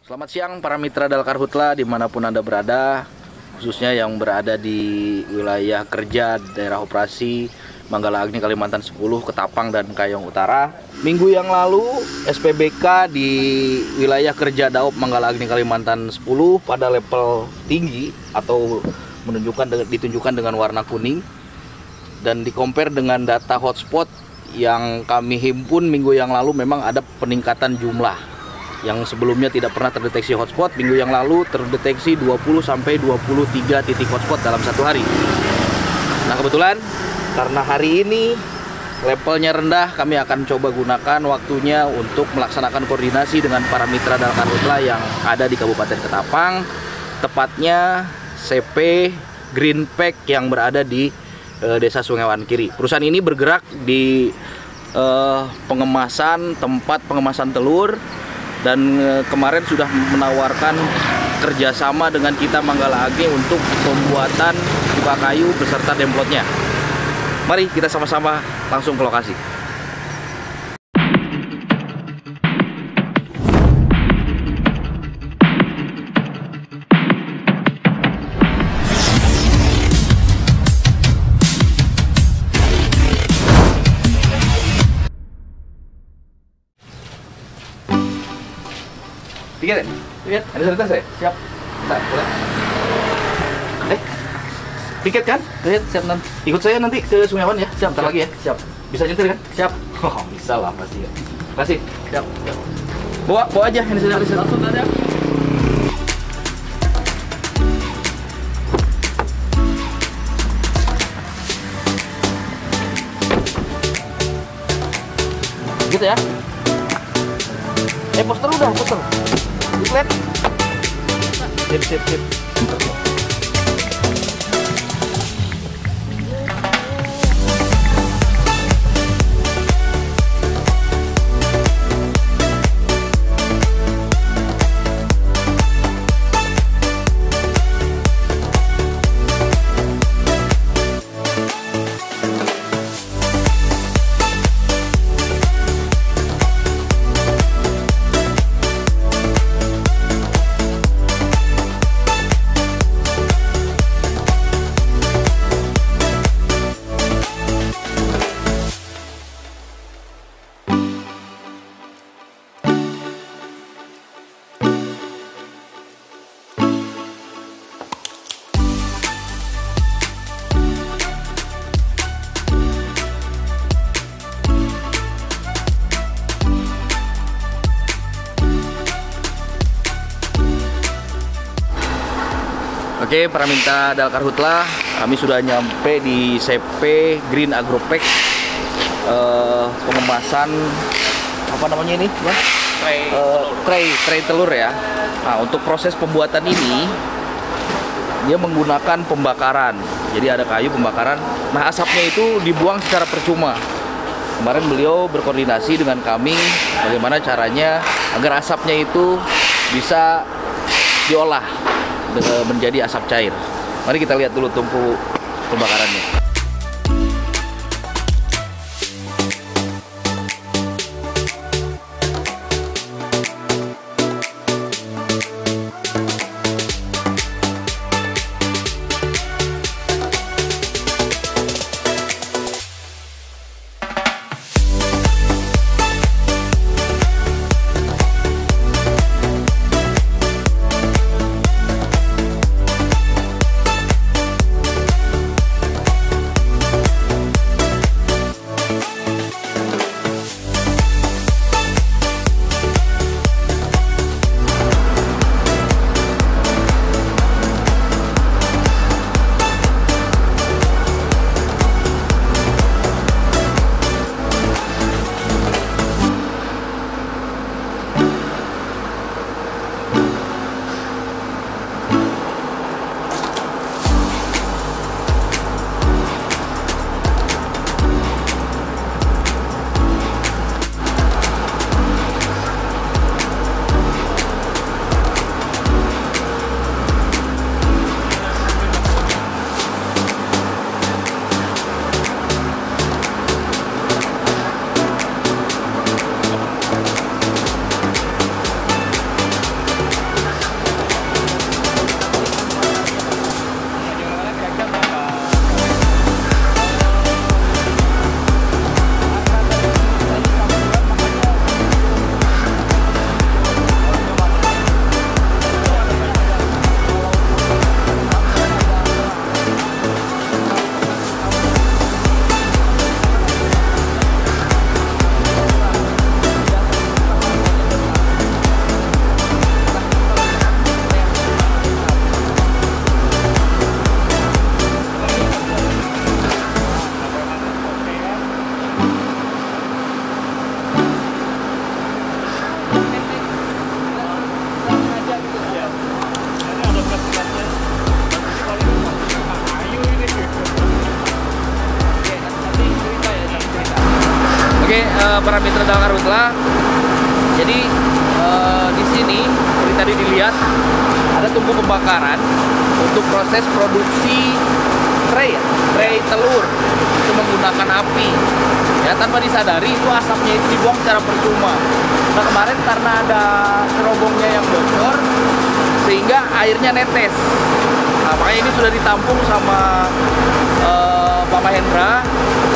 Selamat siang para mitra Dalkarhutla dimanapun Anda berada, khususnya yang berada di wilayah kerja daerah operasi Manggala Agni Kalimantan 10, Ketapang dan Kayong Utara. Minggu yang lalu SPBK di wilayah kerja Daop Manggala Agni Kalimantan 10 pada level tinggi atau ditunjukkan dengan warna kuning, dan di-compare dengan data hotspot yang kami himpun minggu yang lalu memang ada peningkatan jumlah. Yang sebelumnya tidak pernah terdeteksi hotspot, minggu yang lalu terdeteksi 20-23 titik hotspot dalam satu hari. Nah kebetulan karena hari ini levelnya rendah, kami akan coba gunakan waktunya untuk melaksanakan koordinasi dengan para mitra Dalkarhutla yang ada di Kabupaten Ketapang, tepatnya CP Green Pack yang berada di Desa Sungai Wankiri. Perusahaan ini bergerak di tempat pengemasan telur, dan kemarin sudah menawarkan kerjasama dengan kita Manggala Agni untuk pembuatan cuka kayu beserta demplotnya. Mari kita sama-sama langsung ke lokasi. Piket ya? Piket? Ada sanitizer ya? Siap. Bentar, boleh. Piket kan? Piket, siap nanti. Ikut saya nanti ke Sungai Wan ya? Siap, bentar lagi ya? Siap. Bisa nyetir kan? Siap. Oh, bisa lah pasti ya. Makasih. Siap. Siap. Bawa aja ini sanitizer. Langsung aja. Gitu ya? Poster udah, poster. Lihat. Sip. Oke, para mitra Dalkarhutla, kami sudah nyampe di CP Green Agropack, pengemasan apa namanya ini, tray telur ya. Nah, untuk proses pembuatan ini dia menggunakan pembakaran. Jadi ada kayu pembakaran. Nah, asapnya itu dibuang secara percuma. Kemarin beliau berkoordinasi dengan kami bagaimana caranya agar asapnya itu bisa diolah menjadi asap cair. Mari kita lihat dulu tungku pembakarannya. para mitra dalam karhutla. Jadi di sini seperti tadi dilihat ada tungku pembakaran untuk proses produksi tray telur itu menggunakan api. Ya, tanpa disadari itu asapnya itu dibuang secara percuma. Nah, kemarin karena ada cerobongnya yang bocor sehingga airnya netes. Nah, makanya ini sudah ditampung sama Pak Mahendra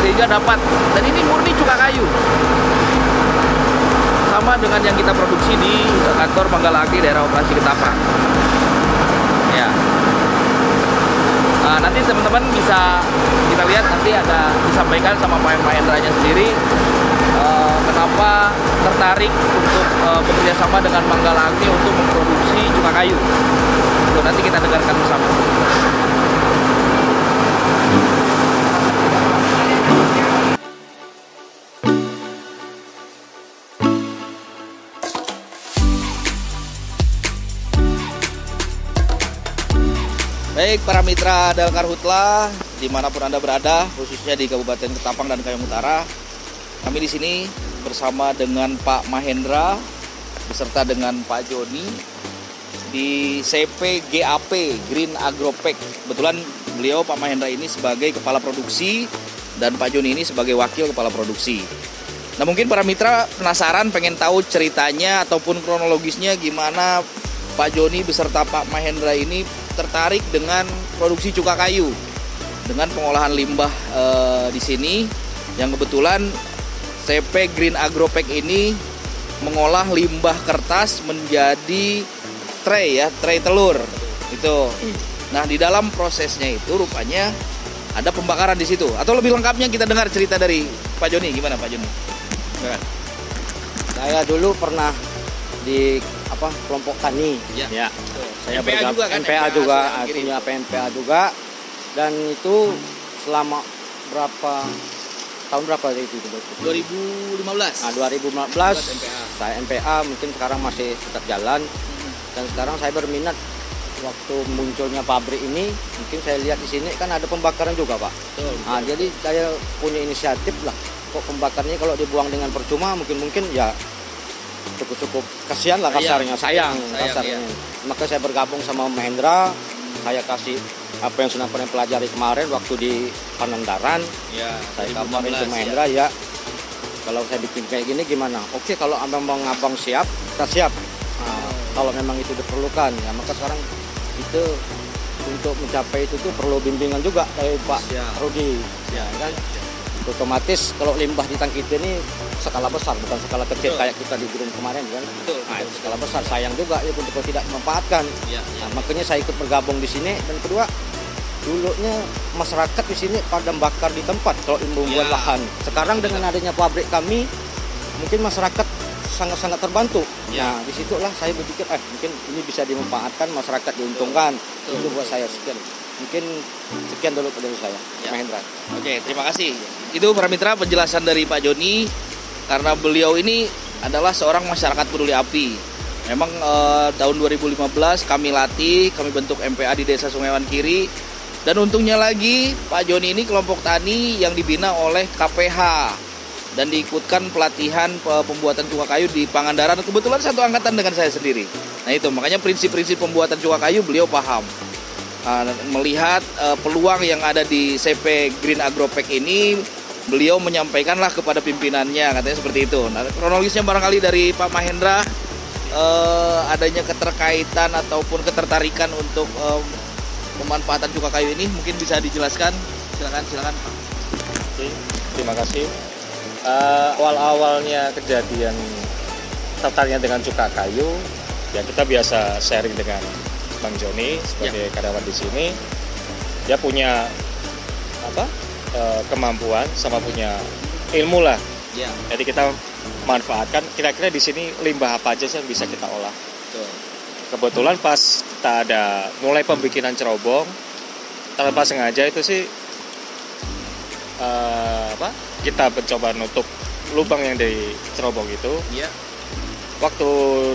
sehingga dapat. Dan ini murni cuka kayu. Sama dengan yang kita produksi di kantor Manggalagi daerah operasi Ketapang. Ya. Nah, nanti teman-teman bisa kita lihat, nanti ada disampaikan sama Pak Mahendranya sendiri kenapa tertarik untuk bekerja sama dengan Manggalagi untuk memproduksi cuka kayu. Itu nanti kita dengarkan bersama. Baik para mitra Dal Karhutla dimanapun Anda berada, khususnya di Kabupaten Ketapang dan Kayong Utara, kami di sini bersama dengan Pak Mahendra beserta dengan Pak Joni di CP GAP Green Agropek. Kebetulan beliau Pak Mahendra ini sebagai kepala produksi dan Pak Joni ini sebagai wakil kepala produksi. Nah, mungkin para mitra penasaran pengen tahu ceritanya ataupun kronologisnya gimana Pak Joni beserta Pak Mahendra ini tertarik dengan produksi cuka kayu dengan pengolahan limbah di sini, yang kebetulan CP Green Agropek ini mengolah limbah kertas menjadi tray telur itu. Nah, di dalam prosesnya itu rupanya ada pembakaran di situ. Atau lebih lengkapnya kita dengar cerita dari Pak Joni. Gimana Pak Joni? Saya dulu pernah di kelompok tani. Ya. Saya MPA juga kan? MPA juga, punya PMPA juga, dan itu selama tahun berapa itu? 2015. Nah, 2015 saya MPA, mungkin sekarang masih tetap jalan. Dan sekarang saya berminat waktu munculnya pabrik ini, mungkin saya lihat di sini kan ada pembakaran juga, Pak. Nah, jadi saya punya inisiatif lah, kok pembakarnya kalau dibuang dengan percuma mungkin ya cukup kasihan lah kasarnya, sayang kasarnya. Ya. Maka saya bergabung sama Mahendra, saya kasih apa yang sudah pernah pelajari kemarin waktu di Pangandaran. Ya, saya kabarin ke Mahendra ya, kalau saya bikin kayak gini gimana? Oke, kalau abang siap, kita siap. Nah, kalau memang itu diperlukan, ya maka sekarang itu untuk mencapai itu tuh perlu bimbingan juga dari Pak Rudi. Ya kan? Otomatis kalau limbah di tangki ini skala besar, bukan skala kecil. Betul. Kayak kita di Green kemarin kan. Betul. Nah, itu skala besar, sayang juga ya untuk tidak memanfaatkan. Nah, makanya saya ikut bergabung di sini. Dan kedua, dulunya masyarakat di sini pada bakar di tempat kalau membuat lahan. Sekarang dengan adanya pabrik kami, mungkin masyarakat sangat-sangat terbantu. Nah, disitulah saya berpikir mungkin ini bisa dimanfaatkan, masyarakat diuntungkan. Itu buat saya sekian. Mungkin sekian dulu dari saya, Mahendra. Oke, terima kasih. Itu para mitra penjelasan dari Pak Joni, karena beliau ini adalah seorang masyarakat peduli api. Memang tahun 2015 kami latih, kami bentuk MPA di Desa Sungai Wan Kiri. Dan untungnya lagi Pak Joni ini kelompok tani yang dibina oleh KPH dan diikutkan pelatihan pembuatan cuka kayu di Pangandaran. Kebetulan satu angkatan dengan saya sendiri. Nah itu, makanya prinsip-prinsip pembuatan cuka kayu beliau paham. Melihat peluang yang ada di CP Green Agropek ini, beliau menyampaikanlah kepada pimpinannya, katanya seperti itu. Nah, kronologisnya barangkali dari Pak Mahendra, adanya keterkaitan ataupun ketertarikan untuk pemanfaatan cuka kayu ini mungkin bisa dijelaskan. Silakan Pak. Terima kasih. Awal-awalnya kejadian tertariknya dengan cuka kayu, ya kita biasa sharing dengan Bang Joni sebagai karyawan di sini. Dia punya kemampuan sama punya ilmu lah. Jadi kita manfaatkan. Kira-kira di sini limbah apa aja sih yang bisa kita olah? Kebetulan pas kita ada mulai pembikinan cerobong, tanpa sengaja itu sih kita mencoba nutup lubang yang dari cerobong itu. Waktu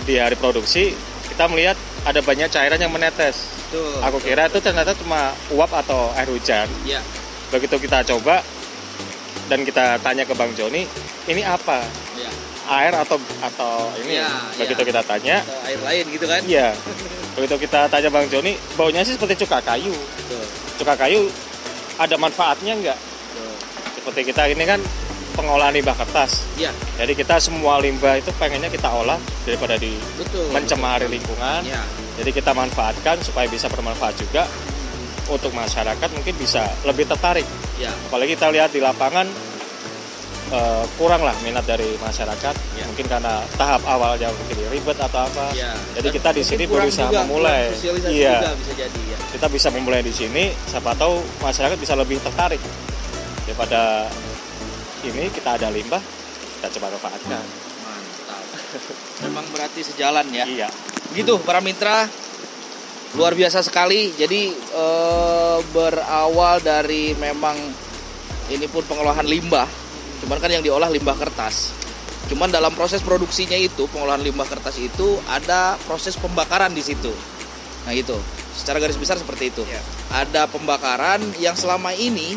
di hari produksi kita melihat ada banyak cairan yang menetes. Aku kira itu ternyata cuma uap atau air hujan. Begitu kita coba dan kita tanya ke Bang Joni, ini apa? air atau ini. Iya, Begitu iya. kita tanya, Atau air lain gitu kan? iya. Begitu kita tanya Bang Joni, baunya sih seperti cuka kayu. Betul. Cuka kayu ada manfaatnya nggak? Betul. Seperti kita ini kan pengolahan limbah kertas. Iya, Jadi kita semua limbah itu pengennya kita olah daripada betul. mencemari lingkungan. Iya. Jadi kita manfaatkan supaya bisa bermanfaat juga untuk masyarakat, mungkin bisa lebih tertarik. Iya. Apalagi kita lihat di lapangan kurang lah minat dari masyarakat. Ya. Mungkin karena tahap awalnya mungkin ribet atau apa. Iya. Jadi Dan kita di mungkin sini kurang berusaha juga, memulai. kurang sosialisasi Iya. juga bisa jadi ya. Kita bisa memulai di sini, siapa tahu masyarakat bisa lebih tertarik daripada ini kita ada limbah, kita coba manfaatkan. Mantap. Memang berarti sejalan ya. Iya. Begitu para mitra, luar biasa sekali. Jadi berawal dari memang ini pun pengolahan limbah. Cuman kan yang diolah limbah kertas. Cuman dalam proses produksinya itu, pengolahan limbah kertas itu ada proses pembakaran di situ. Nah itu, secara garis besar seperti itu. Iya. Ada pembakaran yang selama ini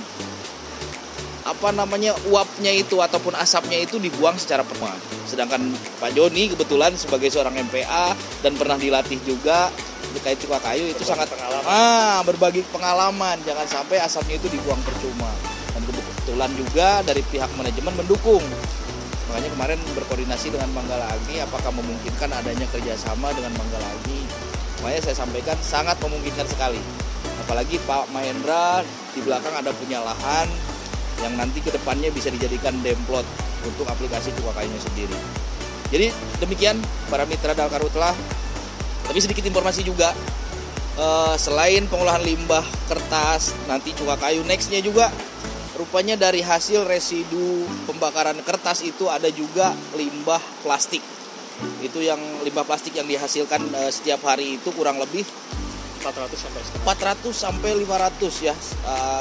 uapnya itu ataupun asapnya itu dibuang secara permanen. Sedangkan Pak Joni kebetulan sebagai seorang MPA dan pernah dilatih juga terkait cuka kayu itu sangat berbagi pengalaman, jangan sampai asapnya itu dibuang percuma. Dan kebetulan juga dari pihak manajemen mendukung. Makanya kemarin berkoordinasi dengan Manggala Agni apakah memungkinkan adanya kerjasama dengan Manggala Agni. Makanya saya sampaikan sangat memungkinkan sekali. Apalagi Pak Mahendra di belakang ada punya lahan yang nanti kedepannya bisa dijadikan demplot untuk aplikasi cuka kayunya sendiri. Jadi demikian para mitra Dalkarhutla. Tapi sedikit informasi juga, selain pengolahan limbah kertas, nanti cuka kayu nextnya juga rupanya dari hasil residu pembakaran kertas itu ada juga limbah plastik. Itu yang limbah plastik yang dihasilkan setiap hari itu kurang lebih 400 sampai 500 ya,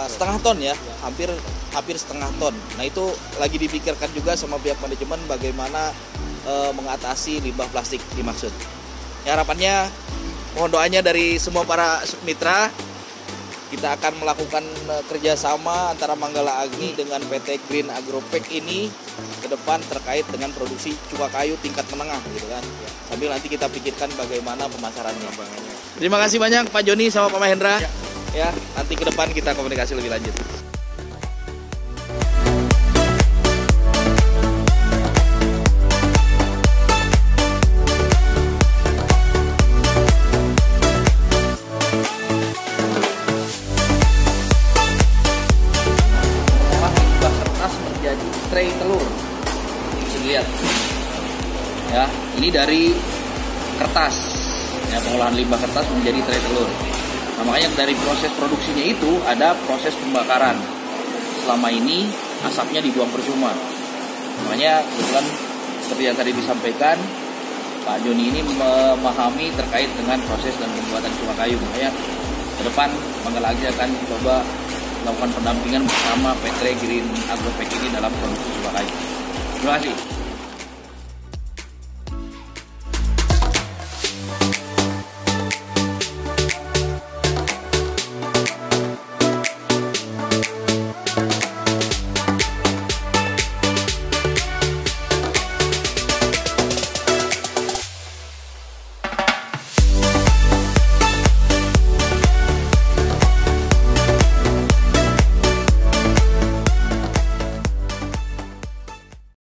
setengah ton ya, hampir setengah ton. Nah itu lagi dipikirkan juga sama pihak manajemen bagaimana mengatasi limbah plastik dimaksud. Ya, harapannya mohon doanya dari semua para mitra. Kita akan melakukan kerjasama antara Manggala Agni dengan PT Green Agropek ini ke depan terkait dengan produksi cuka kayu tingkat menengah gitu kan. Sambil nanti kita pikirkan bagaimana pemasarannya. Terima kasih banyak Pak Joni sama Pak Mahendra. Ya, nanti ke depan kita komunikasi lebih lanjut. Tray telur bisa dilihat ya, ini dari kertas ya, pengolahan limbah kertas menjadi tray telur. Nah, makanya dari proses produksinya itu ada proses pembakaran. Selama ini asapnya dibuang percuma. Makanya kebetulan seperti yang tadi disampaikan, Pak Joni ini memahami terkait dengan proses dan pembuatan cuka kayu. Makanya ke depan Manggala Agni akan coba melakukan pendampingan bersama PT Green Agropek ini dalam produksi cuka kayu. Terima kasih.